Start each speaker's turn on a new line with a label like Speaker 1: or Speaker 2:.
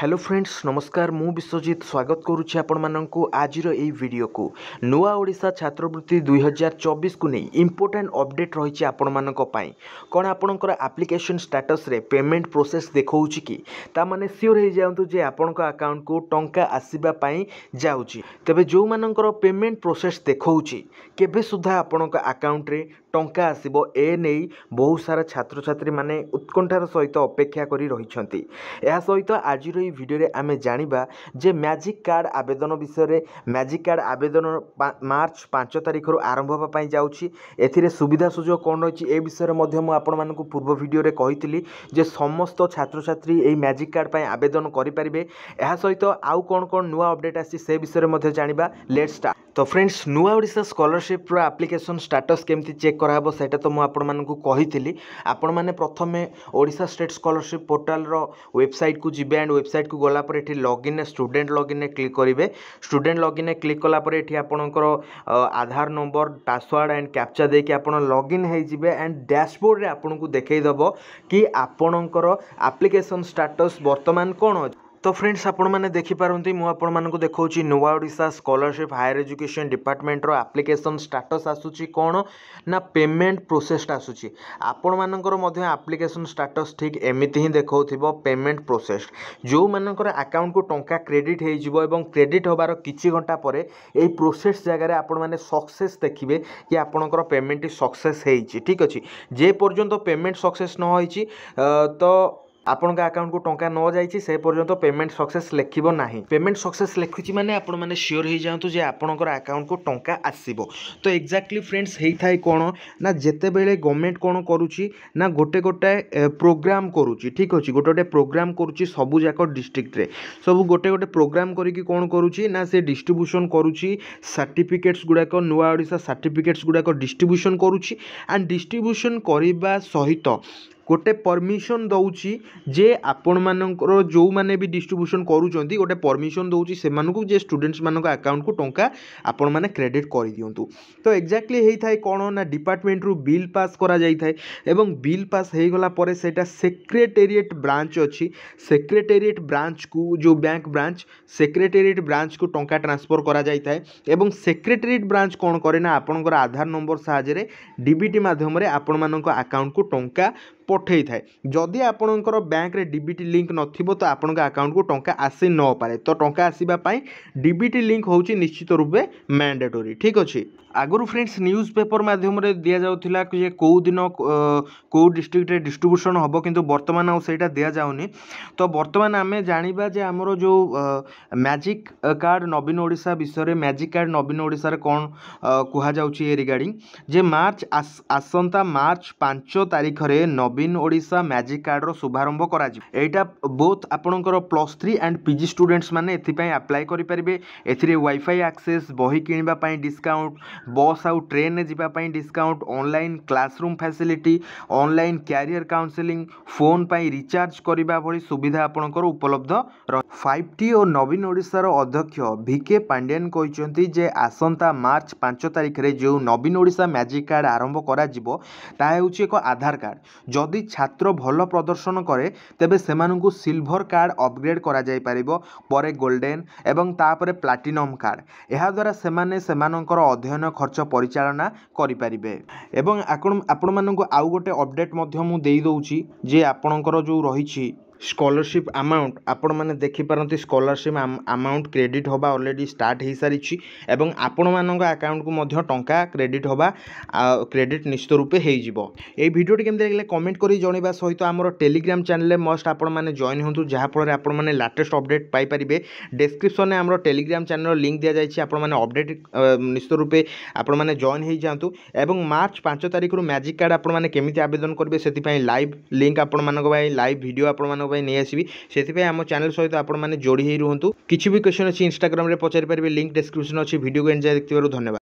Speaker 1: Hello friends नमस्कार मु विश्वजीत स्वागत करुच्ची आपको आज वीडियो को नुआ ओडिशा छात्रवृत्ति 2024 को नहीं इंपोर्टेंट अपडेट रही आपण कौन आपणकर एप्लिकेशन स्टेटस रे पेमेंट प्रोसेस देखा कि ताने सियोर हो जातु जे आपण अकाउंट को टंका आसवाई जाऊँगी तेज जो मानकर पेमेंट प्रोसेस देखा केबे सुधा आपण अकाउंट रे टंका आसब ए नहीं बहुत सारा छात्र छात्री माने उत्कंठार सहित अपेक्षा करी रही सहित आज भिडियो आमे जानिबा जे मैजिक कार्ड आवेदन विषय मैजिक कार्ड आवेदन मार्च 5 तारिख आरंभ होगा जाऊँगी एथिरे सुविधा सुजोग कौन रही ए विषय में पूर्व भिडियो रे कही जे समस्त छात्र छात्री ए मैजिक कार्ड पर आवेदन करें यह सहित आउ कौन कौन नुआ अपडेट आसी से विषय में जानिबा लेट्स स्टार्ट। तो फ्रेंड्स नुआ ओडिशा स्कॉलरशिप एप्लिकेशन स्टेटस केमती चेक कराबो सेटा तो मु आपण मानकु कहितली आपण माने प्रथमे ओडिशा स्टेट स्कॉलरशिप पोर्टल रो वेबसाइट को जिबे एंड वेबसाइट को गला पर एठी लॉगिन स्टूडेंट लॉगिन क्लिक करिवे स्टूडेंट लॉगिन क्लिक कला पर एठी आपणकर आधार नंबर पासवर्ड एंड कैप्चा दे कि आपण लॉगिन हे जिबे एंड डैशबोर्ड रे आपण को देखै दबो कि आपणकर एप्लिकेशन स्टेटस वर्तमान कोन तो फ्रेंड्स आपण मैंने देखिपारती मुझे देखा नुआ Odisha scholarship higher education department रो एप्लिकेशन स्टेटस आसूची कौन ना पेमेंट प्रोसेस आसूची आपण मानकर मध्य एप्लिकेशन स्टेटस ठीक एमिति ही देखा पेमेंट प्रोसेस जो मानकर अकाउंट को टंका क्रेडिट हो क्रेडिट होबार किछि घंटा पर यही प्रोसेस जगह आपण माने सक्सेस देखिए कि आपणकर पेमेंट सक्सेस होइछि ठीक अच्छे जे पर्यंत पेमेंट सक्सेस न होइछि तो आपण अकाउंट को टंका न जाइए से पर्यंत पेमेंट सक्सेस लिखिबो नाही पेमेंट सक्सेस लिखुची माने आपण माने श्योर हो जातु जे आपणकर अकाउंट को टंका आसीबो। तो एक्जाक्टली फ्रेंड्स हेई थाई कोन ना जेते बेले गवर्नमेंट कोन करूची ना गोटे गोटे प्रोग्राम करूची ठीक अछि गोटे गोटे प्रोग्राम करूची सबु जाक डिस्ट्रिक्ट रे सब गोटे गोटे प्रोग्राम करिकि कोन करूची ना से डिस्ट्रीब्यूशन करूची सर्टिफिकेट्स गुडाक नुआ ओडिशा सर्टिफिकेट्स गुडाक डिस्ट्रीब्यूशन करूची एंड डिस्ट्रीब्यूशन करिबा सहित गोटे परमिशन दौची जे आपण मानकर जो माने भी डिस्ट्रीब्यूशन करूचंती गोटे परमिशन दौची से मानकु जे स्टूडेंट्स मानक अकाउंट को टंका आपण माने क्रेडिट करि दियंतु। तो एक्जाक्टली हेई थाई कोन ना डिपार्टमेंट रु बिल पास करा जाई थाई एवं बिल पास हेई गला परे सेटा सेक्रेटेरिएट ब्रांच अछि सेक्रेटेरिएट ब्रांच को जो बैंक ब्रांच सेक्रेटेरिएट ब्रांच को टंका ट्रांसफर करा जाई थाई एवं सेक्रेटेरिएट ब्रांच कोन करे ना आपनकर आधार नंबर साहाय्य रे डीबीटी माध्यम रे आपण मानक अकाउंट को टंका पठे थाए जदि आपणकर बैंक रे डीबीटी लिंक नथिबो तो आपण अकाउंट को टंका आसी न पारे तो टंका आसीबा पई डीबीटी लिंक होची निश्चित रूपे मैंडेटरी ठीक अच्छे। आगुरी फ्रेंड्स न्यूज पेपर माध्यम रे दिया जाउथिला कि कौ दिन कौ डिस्ट्रिक्ट रे डिस्ट्रीब्यूशन हबो किंतु वर्तमान आ सेटा दिया जाउनी। तो वर्तमान आमे जानिबा जे हमरो जो मैजिक कार्ड नवीन ओडिशा विषय रे मैजिक कार्ड नवीन ओडिशा रे कोन कुहा जाउची ए रिगार्डिंग जे मार्च आसंता मार्च 5 तारिख रे नवीन ओडिशा मैजिक कार्ड रो शुभारंभ करा जिवो एटा बोथ आपणकर +3 एंड पीजी स्टूडेंट्स माने एथि पई अप्लाई करि परिबे एथिरे वाईफाई एक्सेस बही किनिबा पई डिस्काउंट बस आउ ट्रेन ने जीवा पई discount online classroom facility online career counselling phone पई रिचार्ज करिबा भली सुविधा आपणकर उपलब्ध 5T और नवीन ओडिशा रो अध्यक्ष वीके पांड्यन कहिसंती जे आसंता मार्च 5 तारिख रे जो नवीन ओडिशा मैजिक कार्ड आरंभ करा जिवो ता हेउची एक आधार कार्ड जदि छात्र भल प्रदर्शन करे तेबे सेमानकु सिल्वर कार्ड अपग्रेड करा जाय परिबो परे गोल्डन एवं तापरे प्लाटिनम कार्ड एहा द्वारा सेमाने सेमानकर अध्ययन खर्च परिचालना करि परिबे एवं आपण मानकु आउ गोटे अपडेट मध्य मु देई दउची जे आपणकर जो रहिछि स्कॉलरशिप अमाउंट आपण माने देखि पारंती स्कॉलरशिप अमाउंट क्रेडिट होबा ऑलरेडी स्टार्ट हो सारी एवं आपण मानक अकाउंट को मध्य टंका क्रेडिट होबा क्रेडिट निश्चित रूपे हो जिवो। ए वीडियोटी केमते लागले कमेंट करी जणैबा सहित हमर टेलीग्राम चैनल मस्ट आपण माने जॉइन होंतु जहा फल आपण माने लेटेस्ट अपडेट पाई परिबे डिस्क्रिप्शन में हमर टेलीग्राम चैनल लिंक दिया जायछि आपण माने अपडेट निश्चित रूपे आपण माने जॉइन हो जांतु एवं मार्च 5 तारिख रु मैजिक कार्ड आपण माने केमिति आवेदन करबे सेति पई लाइव लिंक आपण मानक भाई लाइव वीडियो आपण मानक नहीं आसबि से आम चैनल सहित आपण मैंने जोड़ी ही रुहतु किसी भी क्वेश्चन अच्छी इंस्टाग्राम रे पचारि पारे लिंक डिस्क्रिप्शन अच्छी वीडियो को एंजॉय देखिबारु धन्यवाद।